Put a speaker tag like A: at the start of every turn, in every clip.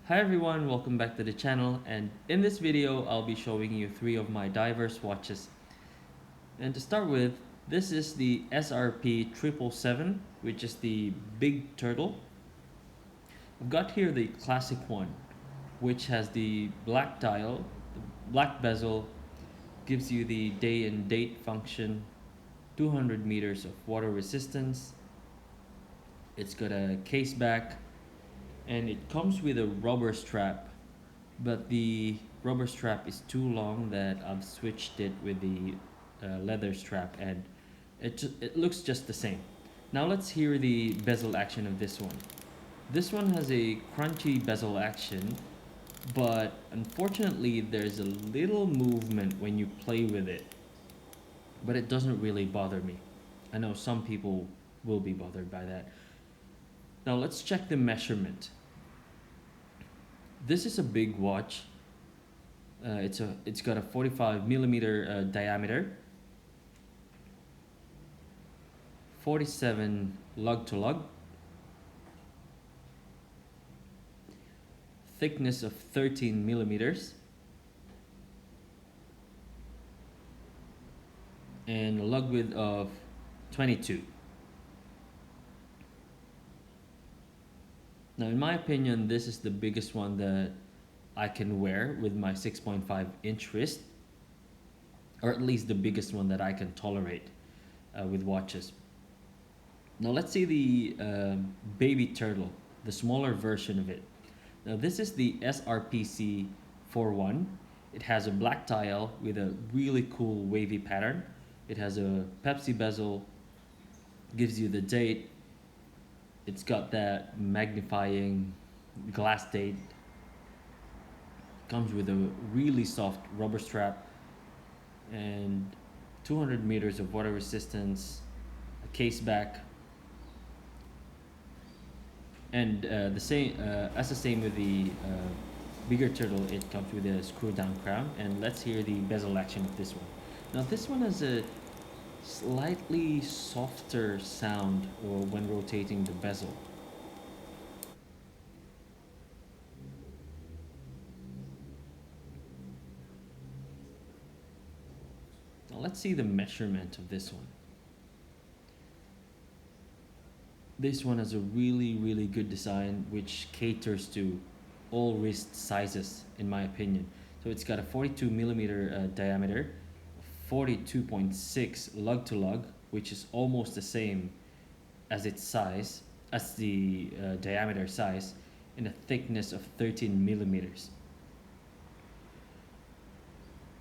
A: Hi everyone, welcome back to the channel, and in this video I'll be showing you 3 of my diverse watches. And to start with, this is the Srp777, which is the big turtle. I've got here the classic one, which has the black dial, the black bezel, gives you the day and date function, 200 meters of water resistance. It's got a case back, and it comes with a rubber strap, but the rubber strap is too long that I've switched it with the leather strap, and it looks just the same. Now let's hear the bezel action of this one. This one has a crunchy bezel action, but unfortunately there's a little movement when you play with it, but it doesn't really bother me. I know some people will be bothered by that. Now let's check the measurement. This is a big watch. It's got a 45 millimeter diameter, 47 lug to lug, thickness of 13 millimeters, and a lug width of 22. Now, in my opinion, this is the biggest one that I can wear with my 6.5 inch wrist, or at least the biggest one that I can tolerate with watches. Now let's see the baby turtle, the smaller version of it. Now this is the Srpc41. It has a black dial with a really cool wavy pattern. It has a Pepsi bezel, gives you the date. It's got that magnifying glass date. Comes with a really soft rubber strap and 200 meters of water resistance, a case back, and the same with the bigger turtle. It comes with a screw down crown, and let's hear the bezel action of this one. Now this one has a slightly softer sound when rotating the bezel. Now let's see the measurement of this one. This one has a really good design which caters to all wrist sizes, in my opinion. So it's got a 42 millimeter diameter, 42.6 lug to lug, which is almost the same as its size, as the diameter size, and a thickness of 13 millimeters.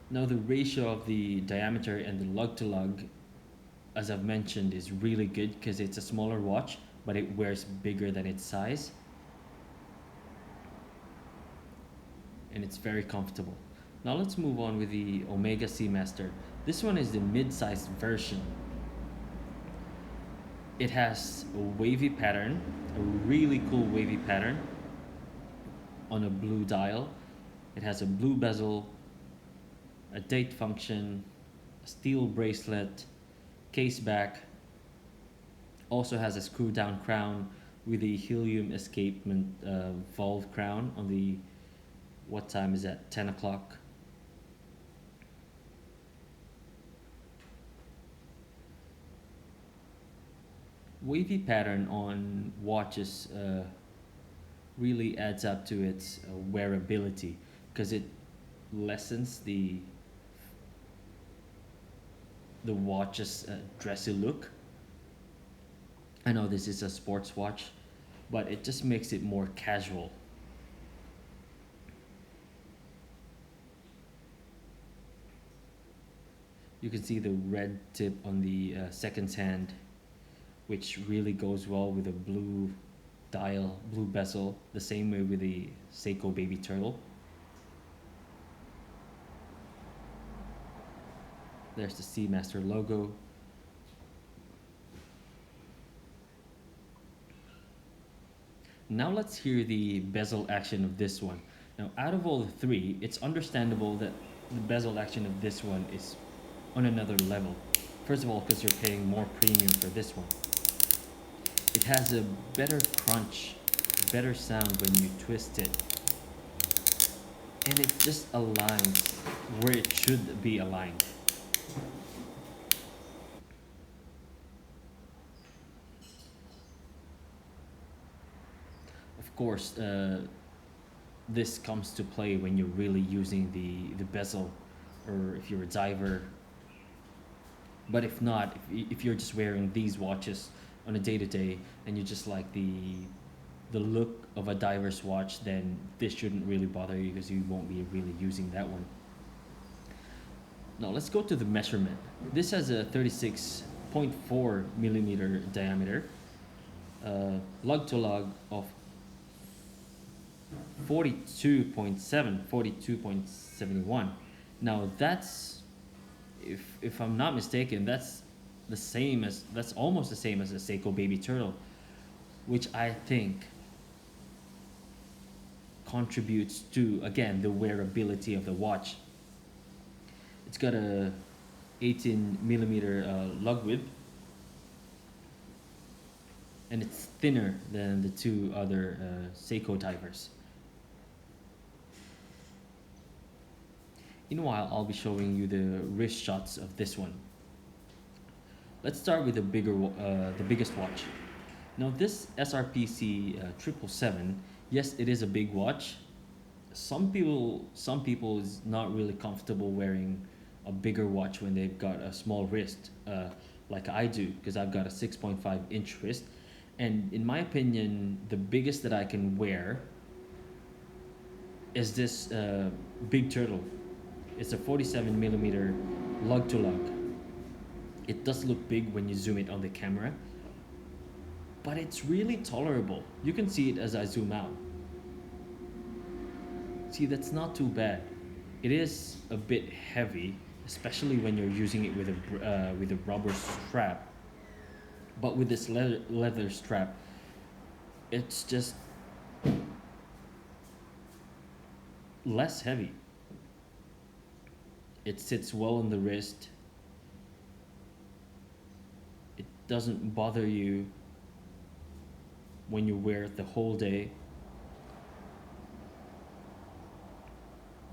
A: Now the ratio of the diameter and the lug to lug, as I've mentioned, is really good because it's a smaller watch, but it wears bigger than its size. And it's very comfortable. Now let's move on with the Omega Seamaster. This one is the mid-sized version. It has a wavy pattern, a really cool wavy pattern on a blue dial. It has a blue bezel, a date function, a steel bracelet, case back. Also has a screw down crown with a helium escapement valve crown on the, what time is that, 10 o'clock. Wavy pattern on watches really adds up to its wearability because it lessens the watch's dressy look. I know this is a sports watch, but it just makes it more casual. You can see the red tip on the seconds hand, which really goes well with a blue dial, blue bezel, the same way with the Seiko Baby Turtle. There's the Seamaster logo. Now let's hear the bezel action of this one. Now out of all the 3, it's understandable that the bezel action of this one is on another level. First of all, because you're paying more premium for this one. It has a better crunch, better sound when you twist it. and it just aligns where it should be aligned. Of course, this comes to play when you're really using the bezel, or if you're a diver. But if not, if you're just wearing these watches on a day to day and you just like the look of a diver's watch, then this shouldn't really bother you because you won't be really using that one. Now let's go to the measurement. This has a 36.4 millimeter diameter, lug to lug of 42.7, 42.71. Now that's, if I'm not mistaken, that's almost the same as a Seiko Baby Turtle, which I think contributes to, again, the wearability of the watch. It's got a 18 millimeter lug width, and it's thinner than the two other Seiko divers. Meanwhile, I'll be showing you the wrist shots of this one. Let's start with the biggest watch. Now this Srpc777, yes, it is a big watch. Some people is not really comfortable wearing a bigger watch when they've got a small wrist, like I do, because I've got a 6.5-inch wrist. And in my opinion, the biggest that I can wear is this Big Turtle. It's a 47 millimeter lug to lug. It does look big when you zoom it on the camera, but it's really tolerable. You can see it as I zoom out. See, that's not too bad. It is a bit heavy, especially when you're using it with a rubber strap. But with this leather strap, it's just less heavy. It sits well on the wrist. It doesn't bother you when you wear it the whole day.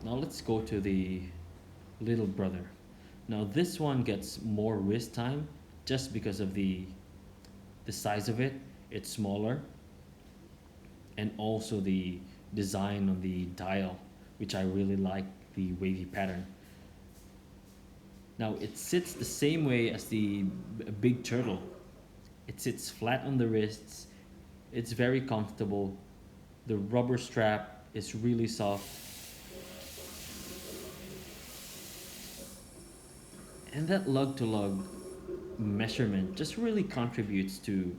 A: Now let's go to the little brother. Now this one gets more wrist time just because of the size of it. It's smaller, and also the design on the dial, which I really like, the wavy pattern. Now it sits the same way as the Big Turtle. It sits flat on the wrists. It's very comfortable. The rubber strap is really soft. And that lug to lug measurement just really contributes to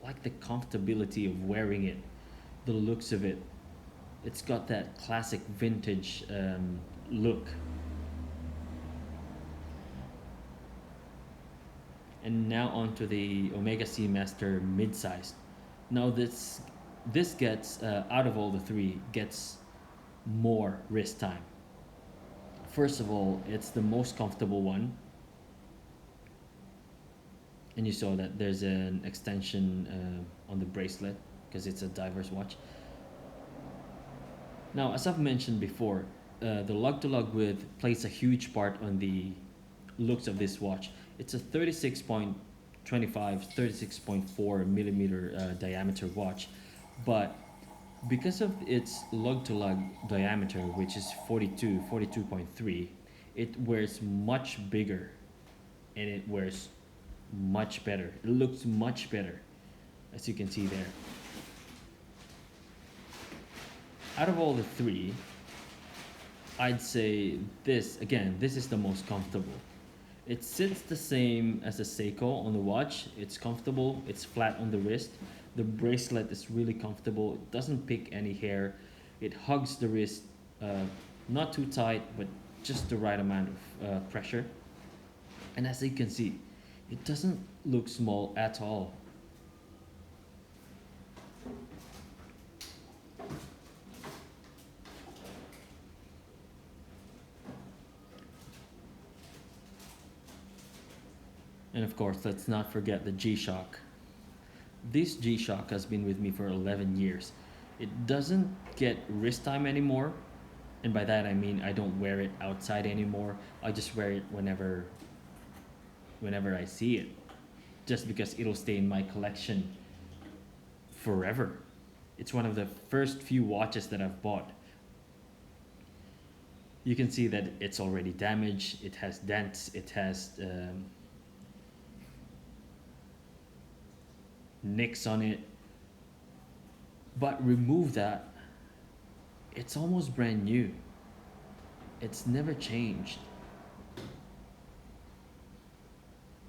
A: like the comfortability of wearing it, the looks of it. It's got that classic vintage look. And now onto the Omega Seamaster Midsize. Now this gets out of all the three, gets more wrist time. First of all, it's the most comfortable one, and you saw that there's an extension on the bracelet because it's a diver's watch. Now, as I've mentioned before, the lug to lug width plays a huge part on the looks of this watch. It's a 36.25, 36.4 millimeter diameter watch, but because of its lug to lug diameter, which is 42.3, it wears much bigger, and it wears much better. It looks much better, as you can see there. Out of all the three, I'd say this is the most comfortable. It sits the same as a Seiko on the watch. It's comfortable, it's flat on the wrist. The bracelet is really comfortable. It doesn't pick any hair. It hugs the wrist, not too tight, but just the right amount of pressure. And as you can see, it doesn't look small at all. And of course, let's not forget the GShock. This GShock has been with me for 11 years. It doesn't get wrist time anymore, and by that I mean I don't wear it outside anymore. I just wear it whenever I see it, just because it'll stay in my collection forever. It's one of the first few watches that I've bought. You can see that it's already damaged. It has dents. It has nicks on it. But remove that, it's almost brand new. It's never changed.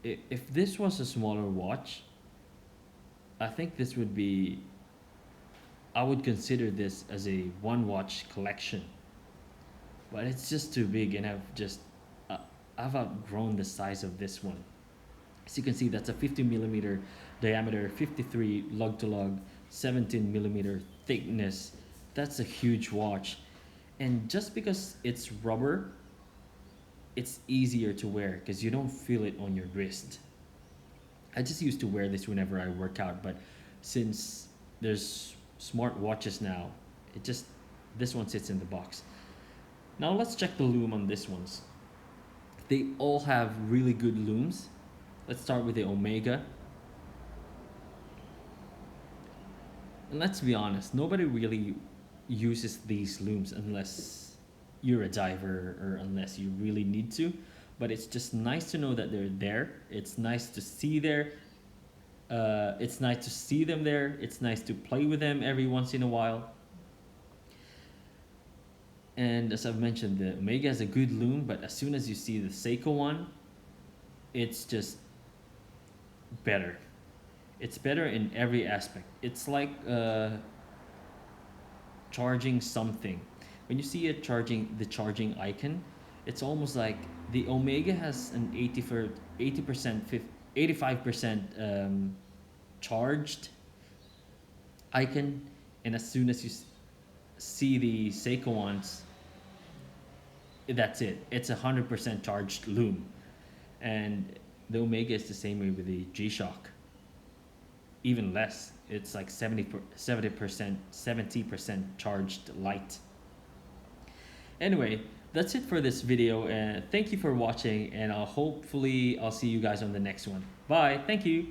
A: If this was a smaller watch, I think this would be, I would consider this as a one watch collection. But it's just too big, and uh, I've outgrown the size of this one. As you can see, that's a 50 millimeter diameter, 53 lug to lug, 17 millimeter thickness. That's a huge watch. And just because it's rubber, it's easier to wear because you don't feel it on your wrist. I just used to wear this whenever I work out, but since there's smart watches now, this one sits in the box. Now let's check the lume on this ones. They all have really good looms. Let's start with the Omega. And let's be honest, nobody really uses these looms unless you're a diver or unless you really need to. But it's just nice to know that they're there. It's nice to see it's nice to see them there. It's nice to play with them every once in a while. And as I've mentioned, the Omega has a good loom, but as soon as you see the Seiko one, it's just better. It's better in every aspect. It's like charging something. When you see it the charging icon, it's almost like the Omega has an 80%, 85% charged icon, and as soon as you see the Seiko ones, that's it. It's 100% charged loom, and the Omega is the same way with the GShock. Even less. It's like 70% charged light. Anyway, that's it for this video, and thank you for watching, and hopefully I'll see you guys on the next one. Bye. Thank you.